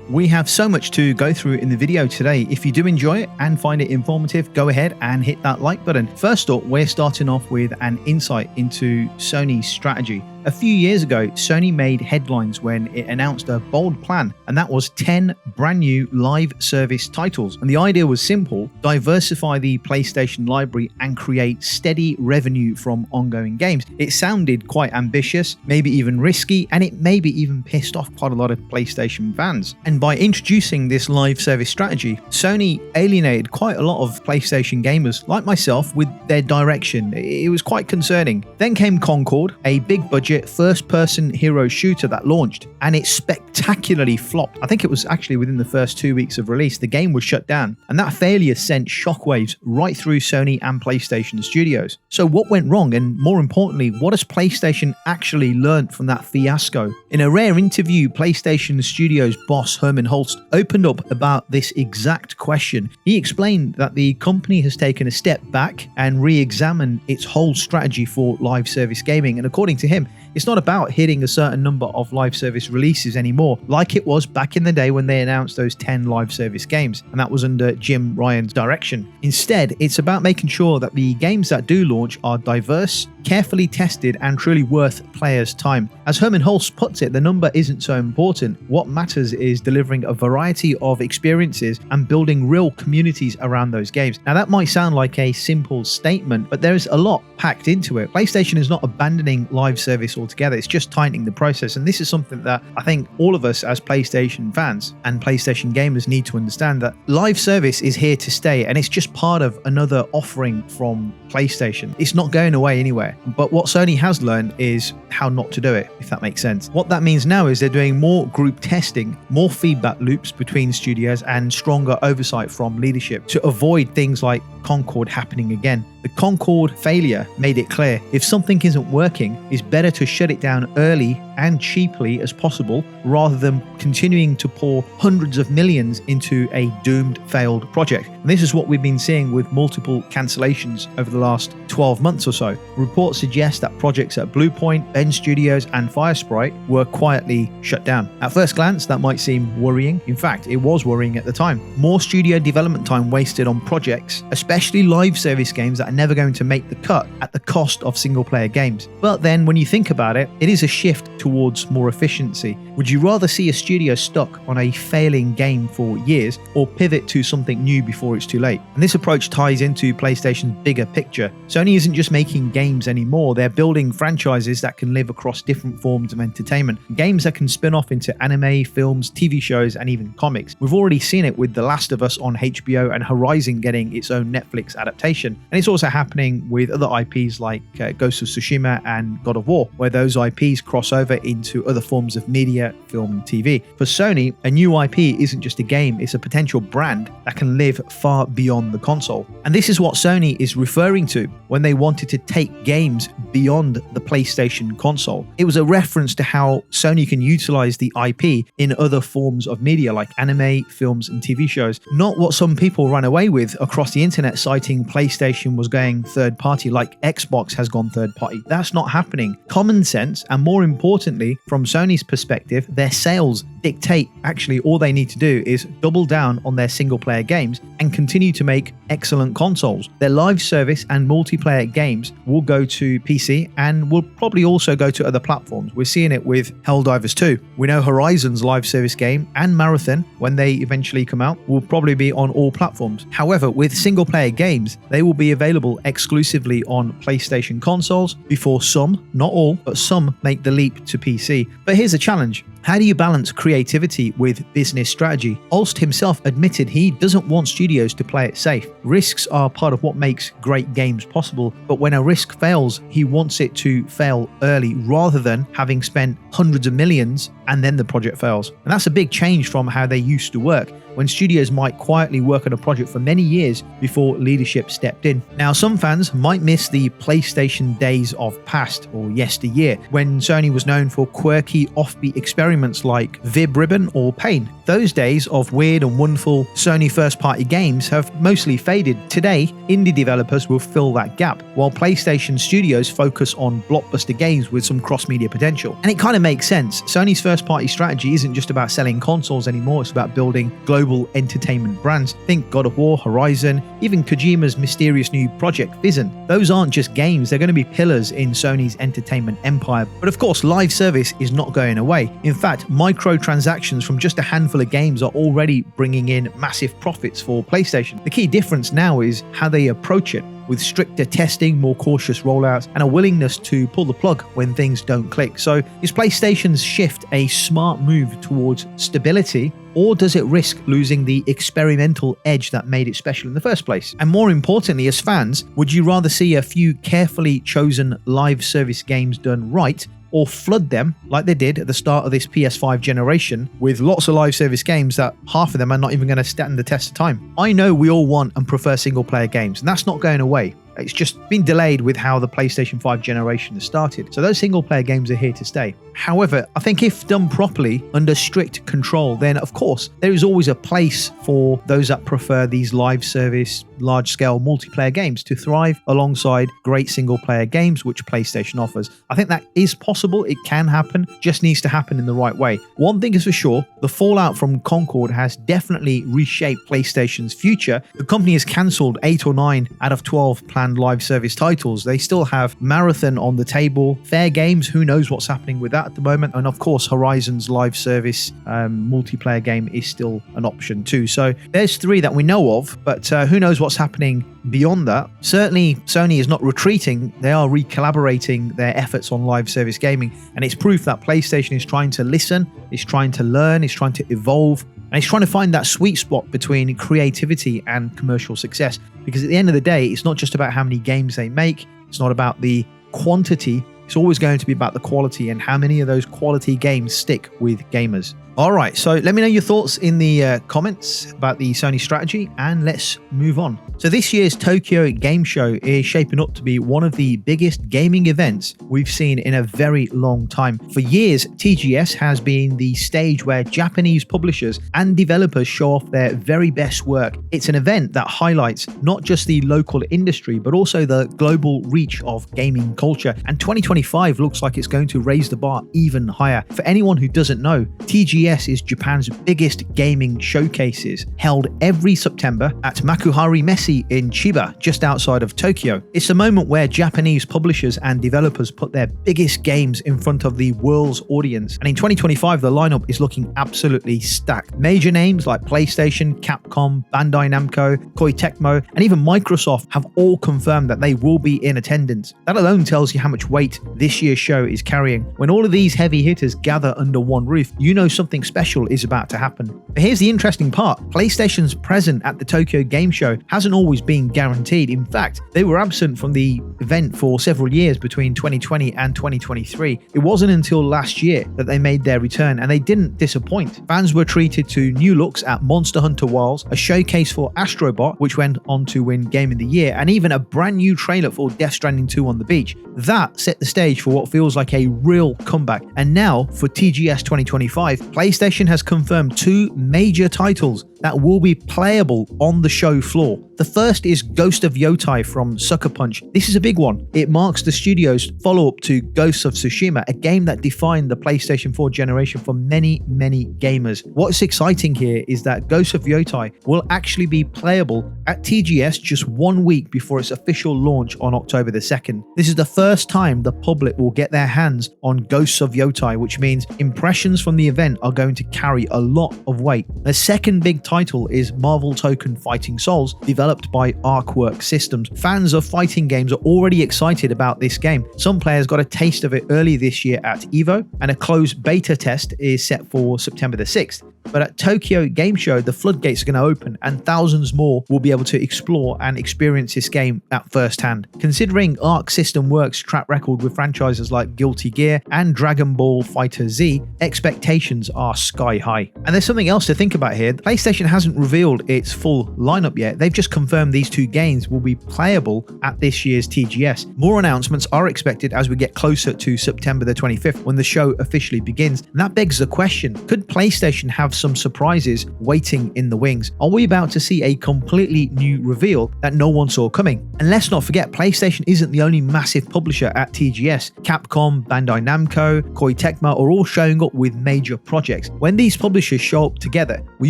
We have so much to go through in the video today. If you do enjoy it and find it informative, go ahead and hit that like button. First up, we're starting off with an insight into Sony Strategy. A few years ago, Sony made headlines when it announced a bold plan, and that was 10 brand new live service titles. And the idea was simple: diversify the PlayStation library and create steady revenue from ongoing games. It sounded quite ambitious, maybe even risky, and it maybe even pissed off quite a lot of PlayStation fans. And by introducing this live service strategy, Sony alienated quite a lot of PlayStation gamers like myself with their direction. It was quite concerning. Then came Concord, a big budget first-person hero shooter that launched, and it spectacularly flopped. I think it was actually within the first 2 weeks of release, the game was shut down, and that failure sent shockwaves right through Sony and PlayStation studios. So what went wrong, and more importantly, what has PlayStation actually learned from that fiasco? In a rare interview, PlayStation Studios boss Hermen Hulst opened up about this exact question. He explained that the company has taken a step back and re-examined its whole strategy for live service gaming, and according to him, it's not about hitting a certain number of live service releases anymore, like it was back in the day when they announced those 10 live service games, and that was under Jim Ryan's direction. Instead, it's about making sure that the games that do launch are diverse, carefully tested, and truly worth players' time. As Hermen Hulst puts it, the number isn't so important. What matters is delivering a variety of experiences and building real communities around those games. Now, that might sound like a simple statement, but there is a lot packed into it. PlayStation is not abandoning live service altogether, it's just tightening the process, and this is something that I think all of us as PlayStation fans and PlayStation gamers need to understand, that live service is here to stay, and it's just part of another offering from PlayStation. It's not going away anywhere. But what Sony has learned is how not to do it, if that makes sense. What that means now is they're doing more group testing, more feedback loops between studios, and stronger oversight from leadership to avoid things like Concord happening again. The Concord failure made it clear if something isn't working, it's better to shut it down early and cheaply as possible rather than continuing to pour hundreds of millions into a doomed, failed project. And this is what we've been seeing with multiple cancellations over the last 12 months or so. Reports suggest that projects at Bluepoint, Ben Studios, and Firesprite were quietly shut down. At first glance, that might seem worrying. In fact, it was worrying at the time. More studio development time wasted on projects, especially live service games that are never going to make the cut at the cost of single-player games. But then when you think about it, it is a shift towards more efficiency. Would you rather see a studio stuck on a failing game for years or pivot to something new before it's too late? And this approach ties into PlayStation's bigger picture. Sony isn't just making games anymore, they're building franchises that can live across different forms of entertainment. Games that can spin off into anime, films, TV shows, and even comics. We've already seen it with The Last of Us on HBO and Horizon getting its own Netflix adaptation. And it's also happening with other IPs like Ghost of Tsushima and God of War, where those IPs cross over into other forms of media, film, and TV. For Sony, a new IP isn't just a game, it's a potential brand that can live far beyond the console. And this is what Sony is referring to when they wanted to take games beyond the PlayStation console. It was a reference to how Sony can utilize the IP in other forms of media like anime, films, and TV shows. Not what some people ran away with across the internet, citing PlayStation was going third party like Xbox has gone third party. That's not happening. Common sense, and more importantly, from Sony's perspective, their sales dictate actually all they need to do is double down on their single player games and continue to make excellent consoles. Their live service and multiplayer games will go to PC and will probably also go to other platforms. We're seeing it with Helldivers 2. We know Horizon's live service game and Marathon, when they eventually come out, will probably be on all platforms. However, with single player games, they will be available exclusively on PlayStation consoles before some, not all, but some make the leap to PC. But here's a challenge. How do you balance creativity with business strategy? Hulst himself admitted he doesn't want studios to play it safe. Risks are part of what makes great games possible, but when a risk fails, he wants it to fail early rather than having spent hundreds of millions and then the project fails. And that's a big change from how they used to work, when studios might quietly work on a project for many years before leadership stepped in. Now, some fans might miss the PlayStation days of past or yesteryear, when Sony was known for quirky offbeat experiments like Vib Ribbon or Pain. Those days of weird and wonderful Sony first-party games have mostly faded. Today, indie developers will fill that gap, while PlayStation studios focus on blockbuster games with some cross-media potential. And it kind of makes sense. Sony's first first-party strategy isn't just about selling consoles anymore, it's about building global entertainment brands. Think God of War, Horizon, even Kojima's mysterious new project Fizzon. Those aren't just games, they're going to be pillars in Sony's entertainment empire. But of course, live service is not going away. In fact, microtransactions from just a handful of games are already bringing in massive profits for PlayStation. The key difference now is how they approach it, with stricter testing, more cautious rollouts, and a willingness to pull the plug when things don't click. So is PlayStation's shift a smart move towards stability, or does it risk losing the experimental edge that made it special in the first place? And more importantly, as fans, would you rather see a few carefully chosen live service games done right, or flood them like they did at the start of this PS5 generation with lots of live service games that half of them are not even going to stand the test of time? I know we all want and prefer single player games, and that's not going away. It's just been delayed with how the PlayStation 5 generation has started. So those single player games are here to stay. However, I think if done properly, under strict control, then of course, there is always a place for those that prefer these live service, large scale multiplayer games to thrive alongside great single player games, which PlayStation offers. I think that is possible. It can happen, just needs to happen in the right way. One thing is for sure, the fallout from Concord has definitely reshaped PlayStation's future. The company has cancelled 8 or 9 out of 12 planned live service titles. They still have Marathon on the table, Fair Games, who knows what's happening with that at the moment, and of course Horizon's live service multiplayer game is still an option too. So there's 3 that we know of, but who knows what's happening beyond that. Certainly Sony is not retreating, they are recollaborating their efforts on live service gaming, and it's proof that PlayStation is trying to listen, is trying to learn, is trying to evolve, and it's trying to find that sweet spot between creativity and commercial success. Because at the end of the day, it's not just about how many games they make, it's not about the quantity, it's always going to be about the quality and how many of those quality games stick with gamers. All right, so let me know your thoughts in the comments about the Sony strategy, and let's move on. So this year's Tokyo Game Show is shaping up to be one of the biggest gaming events we've seen in a very long time. For years, TGS has been the stage where Japanese publishers and developers show off their very best work. It's an event that highlights not just the local industry, but also the global reach of gaming culture. And 2025 looks like it's going to raise the bar even higher. For anyone who doesn't know, TGS is Japan's biggest gaming showcases, held every September at Makuhari Messe in Chiba, just outside of Tokyo. It's a moment where Japanese publishers and developers put their biggest games in front of the world's audience. And in 2025, the lineup is looking absolutely stacked. Major names like PlayStation, Capcom, Bandai Namco, Koei Tecmo, and even Microsoft have all confirmed that they will be in attendance. That alone tells you how much weight this year's show is carrying. When all of these heavy hitters gather under one roof, you know something special is about to happen. But here's the interesting part. PlayStation's presence at the Tokyo Game Show hasn't always been guaranteed. In fact, they were absent from the event for several years between 2020 and 2023. It wasn't until last year that they made their return, and they didn't disappoint. Fans were treated to new looks at Monster Hunter Wilds, a showcase for Astro Bot, which went on to win Game of the Year, and even a brand new trailer for Death Stranding 2 on the beach. That set the stage for what feels like a real comeback. And now, for TGS 2025, PlayStation has confirmed 2 major titles that will be playable on the show floor. The first is Ghost of Yotei from Sucker Punch. This is a big one. It marks the studio's follow-up to Ghosts of Tsushima, a game that defined the PlayStation 4 generation for many, many gamers. What's exciting here is that Ghosts of Yotei will actually be playable at TGS just 1 week before its official launch on October the 2nd. This is the first time the public will get their hands on Ghosts of Yotei, which means impressions from the event are going to carry a lot of weight. The second big title is Marvel TOKON Fighting Souls, developed by Arcwork Systems. Fans of fighting games are already excited about this game. Some players got a taste of it early this year at EVO, and a closed beta test is set for September the 6th. But at Tokyo Game Show, the floodgates are going to open, and thousands more will be able to explore and experience this game at first hand. Considering Arc System Works' track record with franchises like Guilty Gear and Dragon Ball FighterZ, expectations are sky high. And there's something else to think about here. PlayStation hasn't revealed its full lineup yet. They've just confirmed these 2 games will be playable at this year's TGS. More announcements are expected as we get closer to September the 25th when the show officially begins. And that begs the question, could PlayStation have some surprises waiting in the wings? Are we about to see a completely new reveal that no one saw coming? And let's not forget, PlayStation isn't the only massive publisher at TGS. Capcom, Bandai Namco, Koei Tecmo are all showing up with major projects. When these publishers show up together, we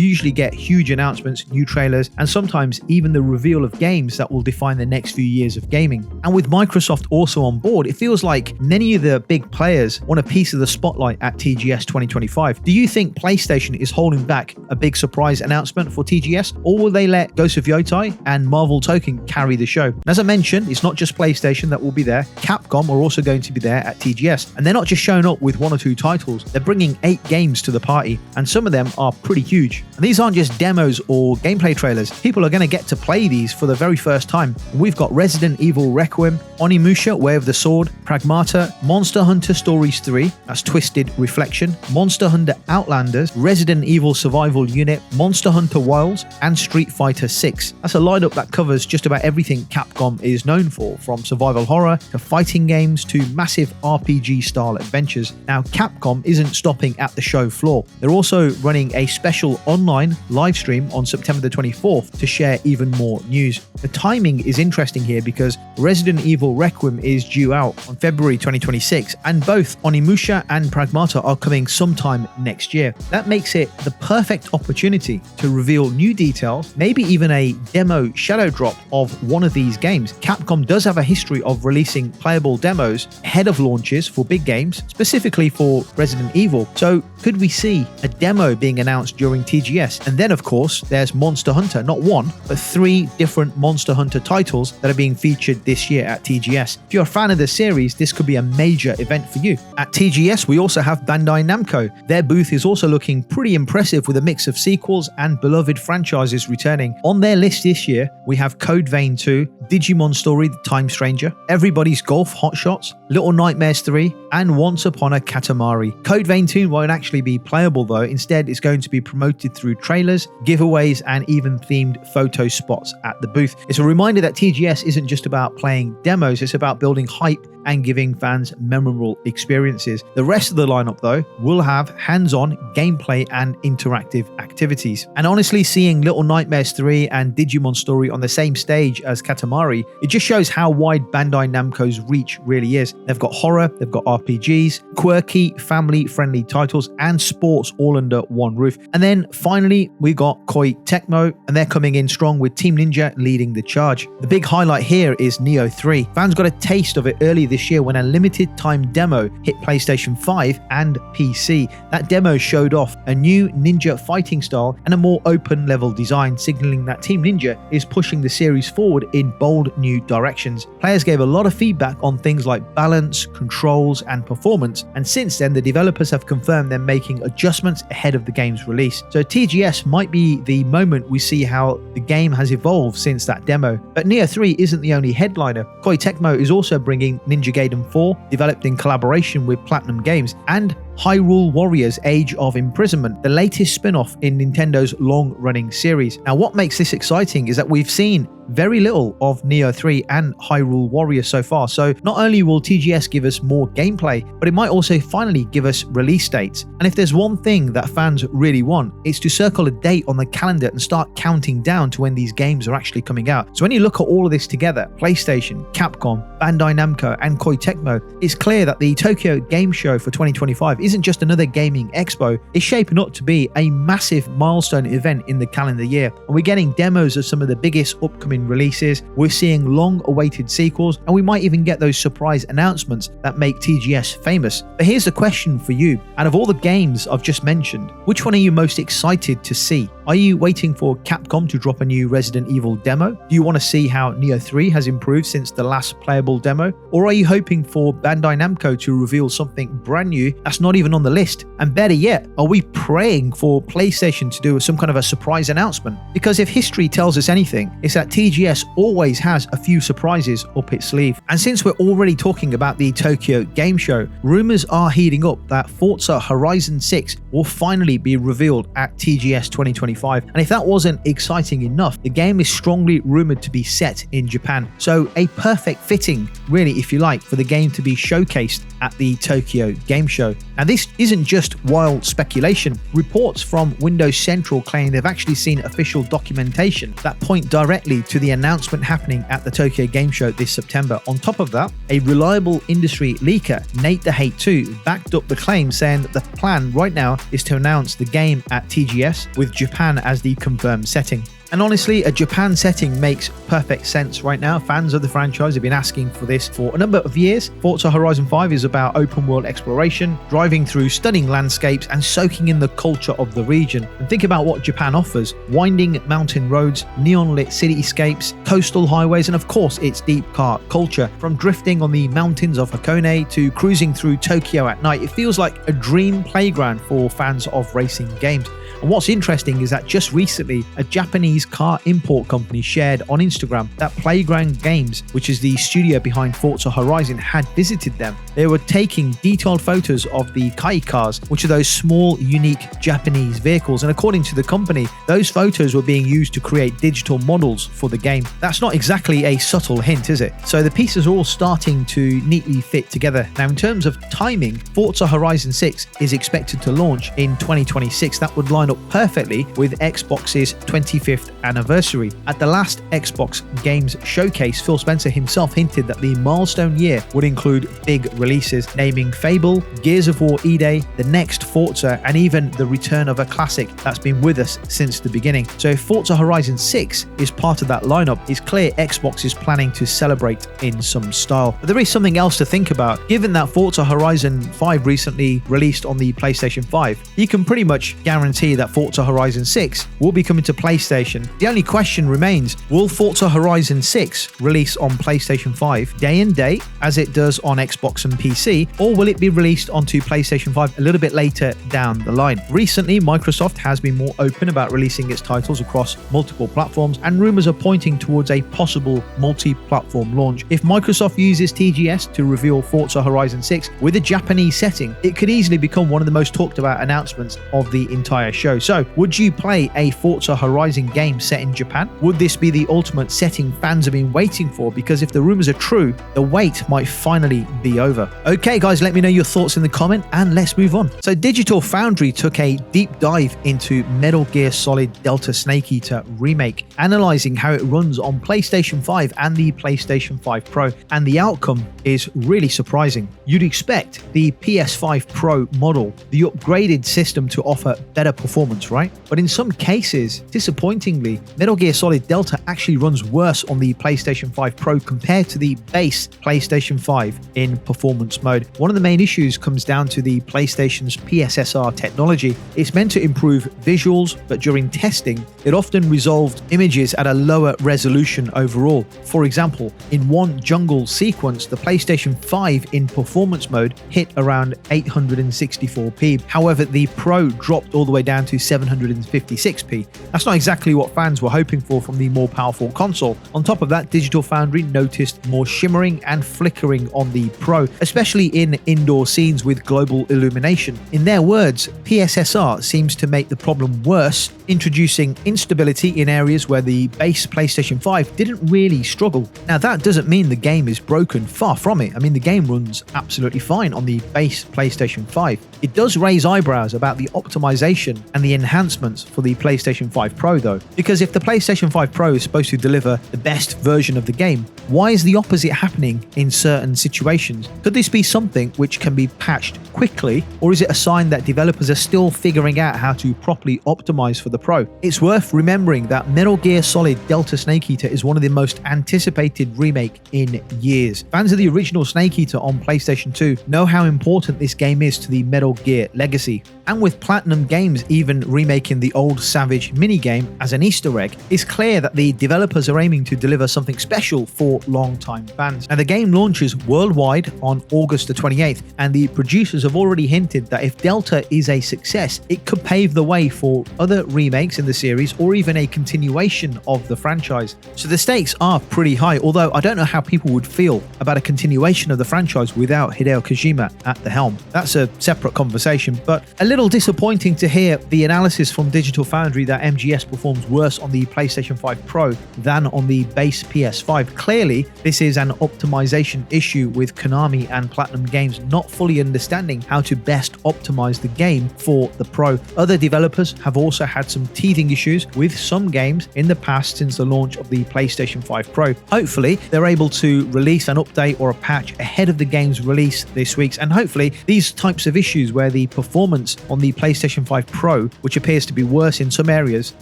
usually get huge announcements, new trailers, and sometimes even the reveal of games that will define the next few years of gaming. And with Microsoft also on board, it feels like many of the big players want a piece of the spotlight at TGS 2025. Do you think PlayStation is holding back a big surprise announcement for TGS, or will they let Ghost of Yotei and Marvel TOKON carry the show? And as I mentioned, it's not just PlayStation that will be there. Capcom are also going to be there at TGS, and they're not just showing up with 1 or 2 titles, they're bringing 8 games to the party, and some of them are pretty huge. And these aren't just demos or gameplay trailers. People are going to get to play these for the very first time. We've got Resident Evil Requiem, Onimusha Way of the Sword, Pragmata, Monster Hunter Stories 3, that's Twisted Reflection, Monster Hunter Outlanders, Resident Evil Survival Unit, Monster Hunter Wilds, and Street Fighter 6. That's a lineup that covers just about everything Capcom is known for, from survival horror to fighting games to massive RPG style adventures. Now, Capcom isn't stopping at the show floor. They're also running a special online live stream on September the 24th to share even more news. The timing is interesting here because Resident Evil Requiem is due out on February 2026, and both Onimusha and Pragmata are coming sometime next year. That makes it the perfect opportunity to reveal new details, maybe even a demo shadow drop of one of these games. Capcom does have a history of releasing playable demos ahead of launches for big games, specifically for Resident Evil. So could we see a demo being announced during TGS? And then of course there's Monster Hunter, not 1, but 3 different Monster Hunter titles that are being featured this year at TGS. If you're a fan of the series, this could be a major event for you. At TGS, we also have Bandai Namco. Their booth is also looking pretty impressive with a mix of sequels and beloved franchises returning. On their list this year, we have Code Vein 2, Digimon Story The Time Stranger, Everybody's Golf Hot Shots, Little Nightmares 3, and Once Upon a Katamari. Code Vein 2 won't actually be playable though. Instead, it's going to be promoted through trailers, giveaways, and even themed photo spots at the booth. It's a reminder that TGS isn't just about playing demos, it's about building hype and giving fans memorable experiences. The rest of the lineup though will have hands-on gameplay and interactive activities. And honestly, seeing Little Nightmares 3 and Digimon Story on the same stage as Katamari, it just shows how wide Bandai Namco's reach really is. They've got horror, they've got RPGs, quirky, family-friendly titles, and sports all under one roof. And then finally, we got Koei Tecmo, and they're coming in strong with Team Ninja leading the charge. The big highlight here is Neo 3. Fans got a taste of it early this year when a limited time demo hit PlayStation 5 and PC. That demo showed off a new ninja fighting style and a more open level design, signaling that Team Ninja is pushing the series forward in bold new directions. Players gave a lot of feedback on things like balance, controls, and performance, and since then the developers have confirmed they're making adjustments ahead of the game's release. So TGS might be the moment we see how the game has evolved since that demo. But Neo 3 isn't the only headliner. Koei Tecmo is also bringing Ninja Gaiden 4, developed in collaboration with Platinum Games, and Hyrule Warriors Age of Imprisonment, the latest spin-off in Nintendo's long-running series. Now, what makes this exciting is that we've seen very little of Neo 3 and Hyrule Warriors so far, so not only will TGS give us more gameplay, but it might also finally give us release dates. And if there's one thing that fans really want, it's to circle a date on the calendar and start counting down to when these games are actually coming out. So when you look at all of this together, PlayStation, Capcom, Bandai Namco, and Koei Tecmo, it's clear that the Tokyo Game Show for 2025 isn't just another gaming expo, it's shaping up to be a massive milestone event in the calendar year. And we're getting demos of some of the biggest upcoming releases, we're seeing long-awaited sequels, and we might even get those surprise announcements that make TGS famous. But here's the question for you. Out of all the games I've just mentioned, which one are you most excited to see? Are you waiting for Capcom to drop a new Resident Evil demo? Do you want to see how Neo 3 has improved since the last playable demo? Or are you hoping for Bandai Namco to reveal something brand new that's not even on the list? And better yet, are we praying for PlayStation to do some kind of a surprise announcement? Because if history tells us anything, it's that TGS always has a few surprises up its sleeve. And since we're already talking about the Tokyo Game Show, rumors are heating up that Forza Horizon 6 will finally be revealed at TGS 2025. And if that wasn't exciting enough, the game is strongly rumored to be set in Japan. So a perfect fitting, really, if you like, for the game to be showcased at the Tokyo Game Show. Now, this isn't just wild speculation. Reports from Windows Central claim they've actually seen official documentation that point directly to the announcement happening at the Tokyo Game Show this September. On top of that, a reliable industry leaker, Nate the Hate 2, backed up the claim, saying that the plan right now is to announce the game at TGS with Japan as the confirmed setting. And honestly, a Japan setting makes perfect sense right now. Fans of the franchise have been asking for this for a number of years. Forza Horizon 5 is about open world exploration, driving through stunning landscapes and soaking in the culture of the region. And think about what Japan offers: winding mountain roads, neon lit cityscapes, coastal highways, and of course its deep kart culture. From drifting on the mountains of Hakone to cruising through Tokyo at night, it feels like a dream playground for fans of racing games. And what's interesting is that just recently, a Japanese car import company shared on Instagram that Playground Games, which is the studio behind Forza Horizon, had visited them. They were taking detailed photos of the Kai cars, which are those small, unique Japanese vehicles. And according to the company, those photos were being used to create digital models for the game. That's not exactly a subtle hint, is it? So the pieces are all starting to neatly fit together. Now, in terms of timing, Forza Horizon 6 is expected to launch in 2026. That would line up perfectly with Xbox's 25th anniversary. At the last Xbox Games Showcase, Phil Spencer himself hinted that the milestone year would include big releases, naming Fable, Gears of War E-Day, the next Forza, and even the return of a classic that's been with us since the beginning. So if Forza Horizon 6 is part of that lineup, it's clear Xbox is planning to celebrate in some style. But there is something else to think about. Given that Forza Horizon 5 recently released on the PlayStation 5, you can pretty much guarantee that Forza Horizon 6 will be coming to PlayStation. The only question remains, will Forza Horizon 6 release on PlayStation 5 day and date as it does on Xbox and PC, or will it be released onto PlayStation 5 a little bit later down the line? Recently, Microsoft has been more open about releasing its titles across multiple platforms, and rumors are pointing towards a possible multi-platform launch. If Microsoft uses TGS to reveal Forza Horizon 6 with a Japanese setting, it could easily become one of the most talked about announcements of the entire show. So, would you play a Forza Horizon game set in Japan? Would this be the ultimate setting fans have been waiting for? Because if the rumors are true, the wait might finally be over. Okay guys, let me know your thoughts in the comment and let's move on. So Digital Foundry took a deep dive into Metal Gear Solid Delta Snake Eater Remake, analyzing how it runs on PlayStation 5 and the PlayStation 5 Pro, and the outcome is really surprising. You'd expect the PS5 Pro model, the upgraded system, to offer better performance, right? But in some cases, disappointingly, Metal Gear Solid Delta actually runs worse on the PlayStation 5 Pro compared to the base PlayStation 5 in performance mode. One of the main issues comes down to the PlayStation's PSSR technology. It's meant to improve visuals, but during testing, it often resolved images at a lower resolution overall. For example, in one jungle sequence, the PlayStation 5 in performance mode hit around 864p. However, the Pro dropped all the way down to 756p. That's not exactly what fans were hoping for from the more powerful console. On top of that, Digital Foundry noticed more shimmering and flickering on the Pro, especially in indoor scenes with global illumination. In their words, PSSR seems to make the problem worse, introducing instability in areas where the base PlayStation 5 didn't really struggle. Now, that doesn't mean the game is broken, far from it. I mean, the game runs absolutely fine on the base PlayStation 5. It does raise eyebrows about the optimization and the enhancements for the PlayStation 5 Pro though, because if the PlayStation 5 Pro is supposed to deliver the best version of the game, Why is the opposite happening in certain situations? Could this be something which can be patched quickly, or is it a sign that developers are still figuring out how to properly optimize for the Pro? It's worth remembering that Metal Gear Solid Delta Snake Eater is one of the most anticipated remake in years. Fans of the original Snake Eater on PlayStation 2 know how important this game is to the Metal Gear legacy. And with Platinum Games even remaking the old Savage minigame as an Easter egg, it's clear that the developers are aiming to deliver something special for long-time fans. And the game launches worldwide on August the 28th, and the producers have already hinted that if Delta is a success, it could pave the way for other remakes in the series or even a continuation of the franchise. So the stakes are pretty high, although I don't know how people would feel about a continuation of the franchise without Hideo Kojima at the helm. That's a separate conversation, but a little disappointing to hear the analysis from Digital Foundry that MGS performs worse on the PlayStation 5 Pro than on the base PS5. Clearly, this is an optimization issue with Konami and Platinum Games not fully understanding how to best optimize the game for the Pro. Other developers have also had some teething issues with some games in the past since the launch of the PlayStation 5 Pro. Hopefully, they're able to release an update or a patch ahead of the game's release this week, and hopefully these types of issues where the performance on the PlayStation 5 Pro, which appears to be worse in some areas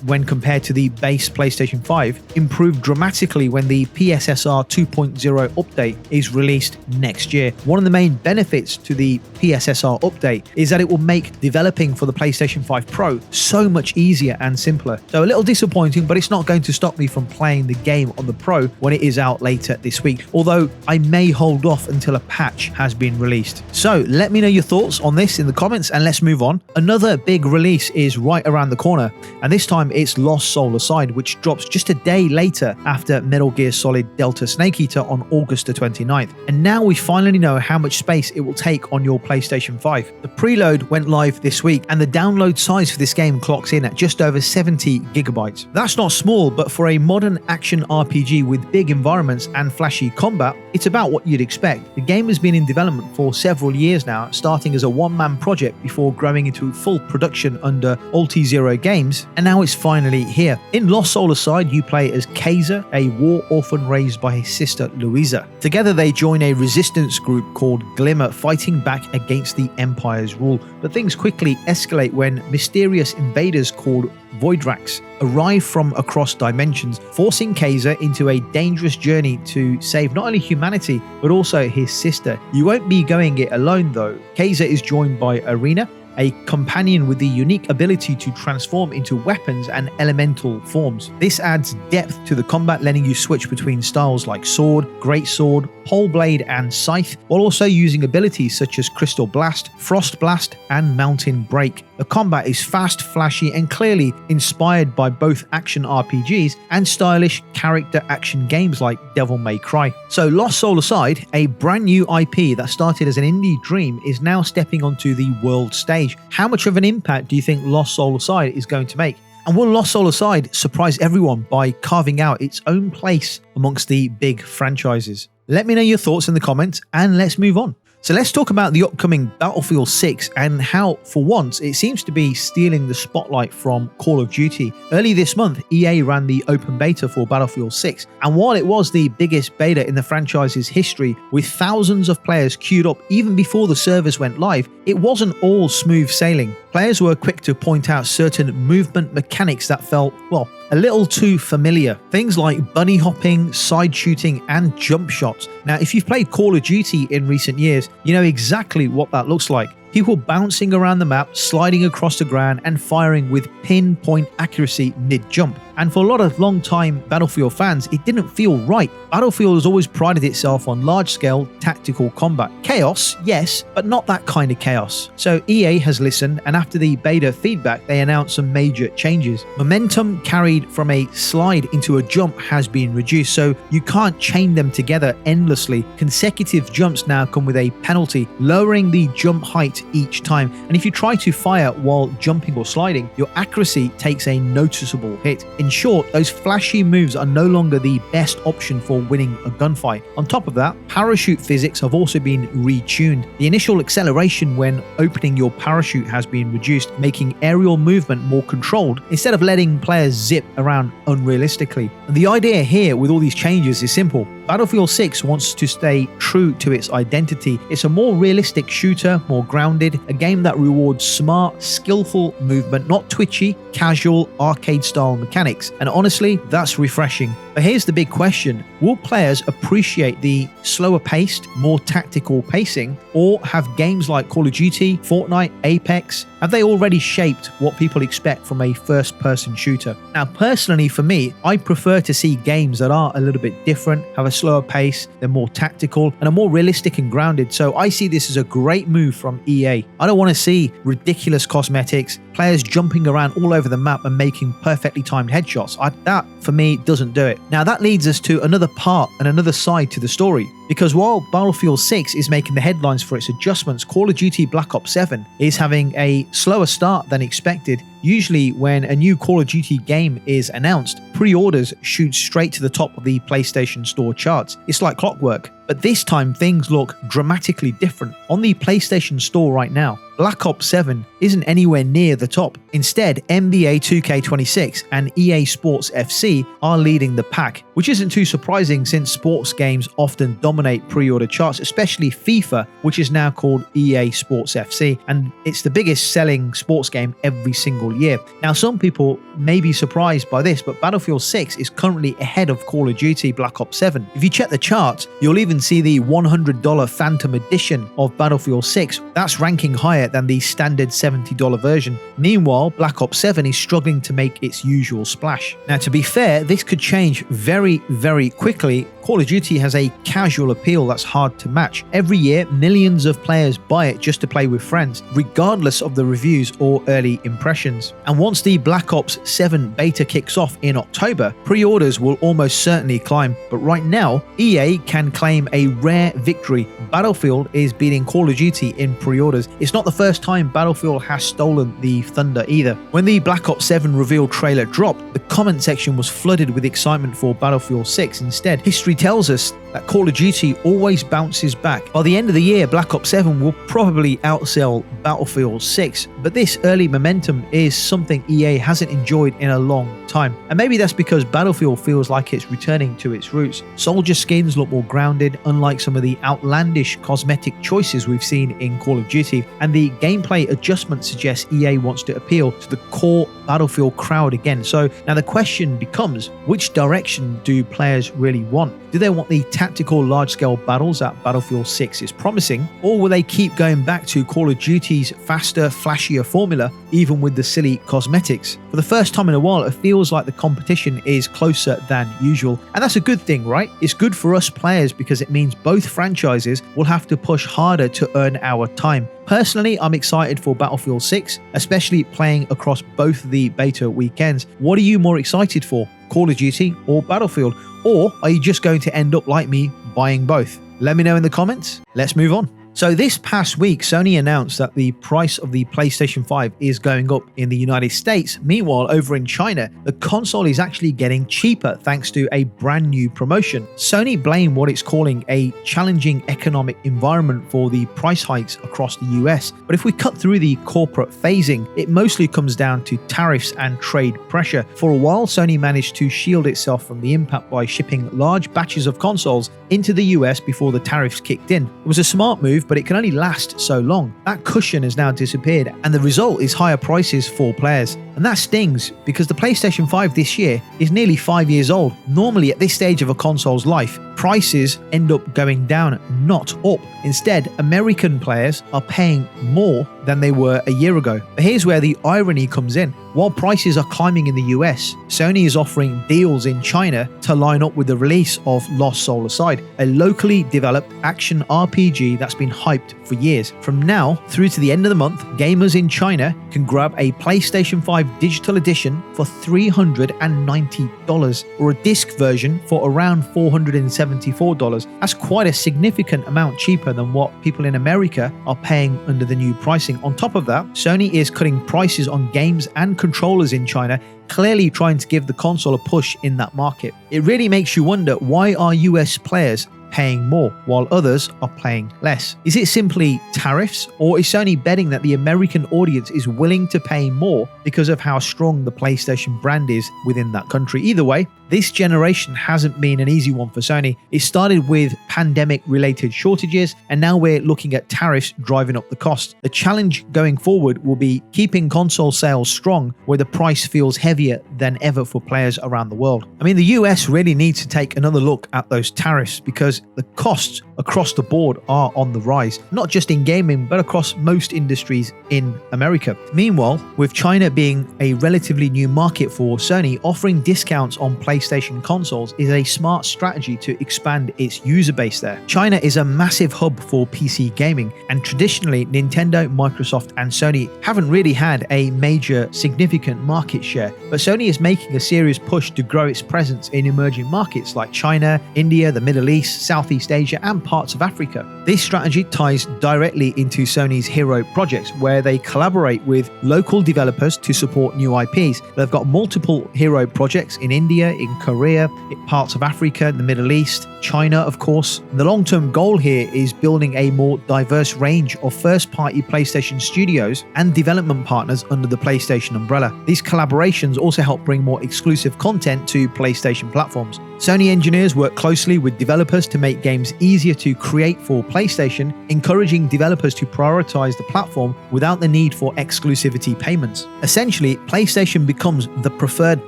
when compared to the base PlayStation 5, improve dramatically when the PSSR 2.0 update is released next year. One of the main benefits to the PSSR update is that it will make developing for the PlayStation 5 Pro so much easier and simpler. So a little disappointing, but it's not going to stop me from playing the game on the Pro when it is out later this week, although I may hold off until a patch has been released. So let me know your thoughts on this in the comments, and let's move on. Another big release is right around the corner, and this time it's Lost Soul Aside, which drops just a day later after Metal Gear Solid Delta Snake Eater on August the 29th. And now we finally know how much space it will take on your PlayStation 5. The preload went live this week, and the download size for this game clocks in at just over 70 gigabytes. That's not small, but for a modern action RPG with big environments and flashy combat, it's about what you'd expect. The game has been in development for several years now, starting as a one-man project before growing into full production under Ulti-Zero Games, and now it's finally here. In Lost Soul Aside, you play as Kaiser, a war orphan raised by his sister Louisa. Together they join a resistance group called Glimmer, fighting back against the Empire's rule. But things quickly escalate when mysterious invaders called Voidrax arrive from across dimensions, forcing Kaiser into a dangerous journey to save not only humanity, but also his sister. You won't be going it alone though. Kaiser is joined by Arena, a companion with the unique ability to transform into weapons and elemental forms. This adds depth to the combat, letting you switch between styles like sword, greatsword, pole blade, and scythe, while also using abilities such as Crystal Blast, Frost Blast, and Mountain Break. The combat is fast, flashy, and clearly inspired by both action RPGs and stylish character action games like Devil May Cry. So Lost Soul Aside, a brand new IP that started as an indie dream, is now stepping onto the world stage. How much of an impact do you think Lost Soul Aside is going to make? And will Lost Soul Aside surprise everyone by carving out its own place amongst the big franchises? Let me know your thoughts in the comments, and let's move on. So let's talk about the upcoming Battlefield 6 and how, for once, it seems to be stealing the spotlight from Call of Duty. Early this month, EA ran the open beta for Battlefield 6, and while it was the biggest beta in the franchise's history, with thousands of players queued up even before the servers went live, it wasn't all smooth sailing. Players were quick to point out certain movement mechanics that felt, well, a little too familiar. Things like bunny hopping, side shooting, and jump shots. Now, if you've played Call of Duty in recent years, you know exactly what that looks like. People bouncing around the map, sliding across the ground, and firing with pinpoint accuracy mid-jump. And for a lot of long-time Battlefield fans, it didn't feel right. Battlefield has always prided itself on large-scale tactical combat. Chaos, yes, but not that kind of chaos. So EA has listened, and after the beta feedback, they announced some major changes. Momentum carried from a slide into a jump has been reduced, so you can't chain them together endlessly. Consecutive jumps now come with a penalty, lowering the jump height each time. And if you try to fire while jumping or sliding, your accuracy takes a noticeable hit. In short, those flashy moves are no longer the best option for winning a gunfight. On top of that, parachute physics have also been retuned. The initial acceleration when opening your parachute has been reduced, making aerial movement more controlled instead of letting players zip around unrealistically. And the idea here with all these changes is simple. Battlefield 6 wants to stay true to its identity. It's a more realistic shooter, more grounded, a game that rewards smart, skillful movement, not twitchy, casual, arcade-style mechanics. And honestly, that's refreshing. But here's the big question. Will players appreciate the slower paced, more tactical pacing, or have games like Call of Duty, Fortnite, Apex, have they already shaped what people expect from a first-person shooter? Now, personally for me, I prefer to see games that are a little bit different, have a slower pace, they're more tactical, and are more realistic and grounded. So I see this as a great move from EA. I don't want to see ridiculous cosmetics, players jumping around all over the map and making perfectly timed headshots. That, for me, doesn't do it. Now, that leads us to another part and another side to the story. Because while Battlefield 6 is making the headlines for its adjustments, Call of Duty Black Ops 7 is having a slower start than expected. Usually when a new Call of Duty game is announced, pre-orders shoot straight to the top of the PlayStation Store charts. It's like clockwork. But this time things look dramatically different. On the PlayStation Store right now, Black Ops 7 isn't anywhere near the top. Instead, NBA 2K26 and EA Sports FC are leading the pack, which isn't too surprising since sports games often dominate pre-order charts, especially FIFA, which is now called EA Sports FC, and it's the biggest selling sports game every single year. Now, some people may be surprised by this, but Battlefield 6 is currently ahead of Call of Duty Black Ops 7. If you check the charts, you'll even see the $100 Phantom Edition of Battlefield 6. That's ranking higher than the standard $70 version. Meanwhile, Black Ops 7 is struggling to make its usual splash. Now, to be fair, this could change very, very quickly. Call of Duty has a casual appeal that's hard to match. Every year, millions of players buy it just to play with friends, regardless of the reviews or early impressions. And once the Black Ops 7 beta kicks off in October, pre-orders will almost certainly climb. But right now, EA can claim a rare victory. Battlefield is beating Call of Duty in pre-orders. It's not the first time Battlefield has stolen the thunder either. When the Black Ops 7 reveal trailer dropped, the comment section was flooded with excitement for Battlefield 6. Instead, history tells us that Call of Duty always bounces back. By the end of the year, Black Ops 7 will probably outsell Battlefield 6, but this early momentum is something EA hasn't enjoyed in a long time. And maybe that's because Battlefield feels like it's returning to its roots. Soldier skins look more grounded, unlike some of the outlandish cosmetic choices we've seen in Call of Duty, and the gameplay adjustment suggests EA wants to appeal to the core Battlefield crowd again. So now the question becomes, which direction do players really want? Do they want the tactical large-scale battles that Battlefield 6 is promising, or will they keep going back to Call of Duty's faster, flashier formula, even with the silly cosmetics? For the first time in a while, it feels like the competition is closer than usual, and that's a good thing, right? It's good for us players because it means both franchises will have to push harder to earn our time. Personally, I'm excited for Battlefield 6, especially playing across both of the beta weekends. What are you more excited for, Call of Duty or Battlefield? Or are you just going to end up like me, buying both? Let me know in the comments. Let's move on. So this past week, Sony announced that the price of the PlayStation 5 is going up in the United States. Meanwhile, over in China, the console is actually getting cheaper thanks to a brand new promotion. Sony blamed what it's calling a challenging economic environment for the price hikes across the US. But if we cut through the corporate phasing, it mostly comes down to tariffs and trade pressure. For a while, Sony managed to shield itself from the impact by shipping large batches of consoles into the US before the tariffs kicked in. It was a smart move, but it can only last so long. That cushion has now disappeared, and the result is higher prices for players. And that stings because the PlayStation 5 this year is nearly 5 years old. Normally at this stage of a console's life, prices end up going down, not up. Instead, American players are paying more than they were a year ago. But here's where the irony comes in. While prices are climbing in the US, Sony is offering deals in China to line up with the release of Lost Soul Aside, a locally developed action RPG that's been hyped for years. From now through to the end of the month, gamers in China can grab a PlayStation 5 digital edition for $390 or a disc version for around $474. That's quite a significant amount cheaper than what people in America are paying under the new pricing. On top of that, Sony is cutting prices on games and controllers in China, clearly trying to give the console a push in that market. It really makes you wonder, why are US players paying more, while others are paying less? Is it simply tariffs, or is Sony betting that the American audience is willing to pay more because of how strong the PlayStation brand is within that country? Either way, this generation hasn't been an easy one for Sony. It started with pandemic-related shortages, and now we're looking at tariffs driving up the cost. The challenge going forward will be keeping console sales strong where the price feels heavier than ever for players around the world. I mean, the US really needs to take another look at those tariffs because the costs across the board are on the rise, not just in gaming, but across most industries in America. Meanwhile, with China being a relatively new market for Sony, offering discounts on PlayStation consoles is a smart strategy to expand its user base there. China is a massive hub for PC gaming, and traditionally Nintendo, Microsoft and Sony haven't really had a major significant market share, but Sony is making a serious push to grow its presence in emerging markets like China, India, the Middle East, Southeast Asia and parts of Africa. This strategy ties directly into Sony's hero projects, where they collaborate with local developers to support new IPs. They've got multiple hero projects in India, in Korea, in parts of Africa, the Middle East, China of course. The long-term goal here is building a more diverse range of first-party PlayStation studios and development partners under the PlayStation umbrella. These collaborations also help bring more exclusive content to PlayStation platforms. Sony engineers work closely with developers to make games easier to create for PlayStation, encouraging developers to prioritize the platform without the need for exclusivity payments. Essentially, PlayStation becomes the preferred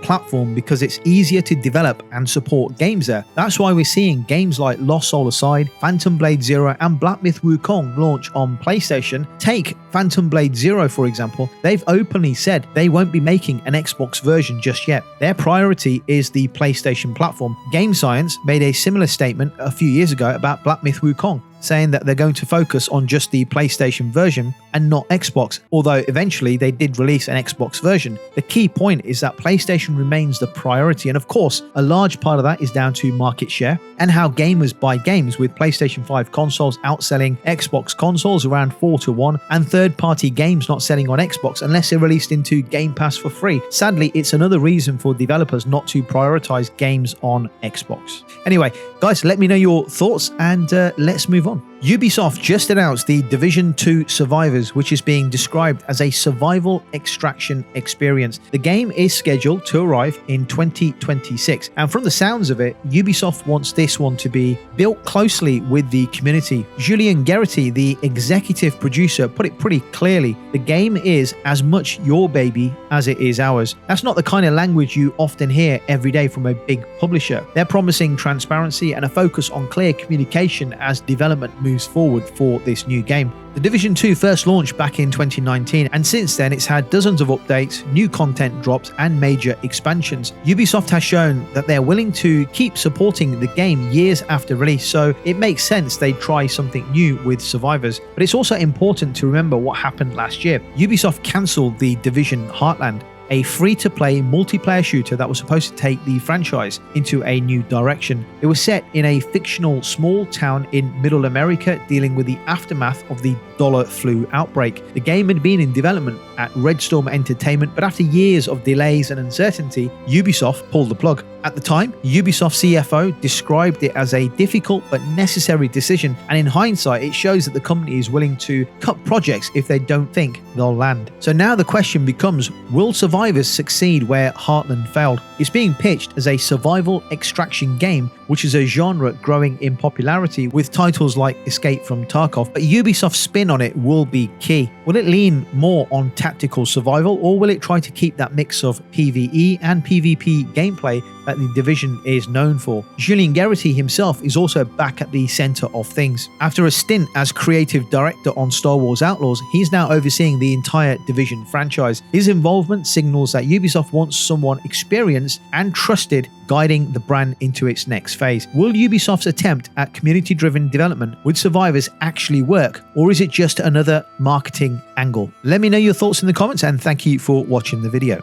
platform because it's easier to develop and support games there. That's why we're seeing games like Lost Soul Aside, Phantom Blade Zero and Black Myth Wukong launch on PlayStation. Take Phantom Blade Zero for example. They've openly said they won't be making an Xbox version just yet. Their priority is the PlayStation platform. Game Science made a similar statement a few years ago about Black Myth Wukong, saying that they're going to focus on just the PlayStation version and not Xbox, although eventually they did release an Xbox version. The key point is that PlayStation remains the priority, and of course, a large part of that is down to market share and how gamers buy games, with PlayStation 5 consoles outselling Xbox consoles around 4-1, and third-party games not selling on Xbox unless they're released into Game Pass for free. Sadly, it's another reason for developers not to prioritize games on Xbox. Anyway, guys, let me know your thoughts and let's move on. Ubisoft just announced the Division 2 Survivors, which is being described as a survival extraction experience. The game is scheduled to arrive in 2026, and from the sounds of it, Ubisoft wants this one to be built closely with the community. Julien Gerety, the executive producer, put it pretty clearly: the game is as much your baby as it is ours. That's not the kind of language you often hear every day from a big publisher. They're promising transparency and a focus on clear communication as development moves forward for this new game. The Division 2 first launched back in 2019, and since then it's had dozens of updates, new content drops and major expansions. Ubisoft has shown that they're willing to keep supporting the game years after release, so it makes sense they try something new with Survivors. But it's also important to remember what happened last year. Ubisoft cancelled the Division Heartland, a free-to-play multiplayer shooter that was supposed to take the franchise into a new direction. It was set in a fictional small town in Middle America, dealing with the aftermath of the dollar flu outbreak. The game had been in development at Red Storm Entertainment, but after years of delays and uncertainty, Ubisoft pulled the plug. At the time, Ubisoft CFO described it as a difficult but necessary decision, and in hindsight, it shows that the company is willing to cut projects if they don't think they'll land. So now the question becomes, will Survivors succeed where Heartland failed? It's being pitched as a survival extraction game, which is a genre growing in popularity with titles like Escape from Tarkov, but Ubisoft's spin on it will be key. Will it lean more on tactical survival, or will it try to keep that mix of PvE and PvP gameplay that the Division is known for? Julien Gerety himself is also back at the center of things. After a stint as creative director on Star Wars Outlaws, he's now overseeing the entire Division franchise. His involvement signals that Ubisoft wants someone experienced and trusted guiding the brand into its next phase. Will Ubisoft's attempt at community-driven development with Survivors actually work, or is it just another marketing angle? Let me know your thoughts in the comments, and thank you for watching the video.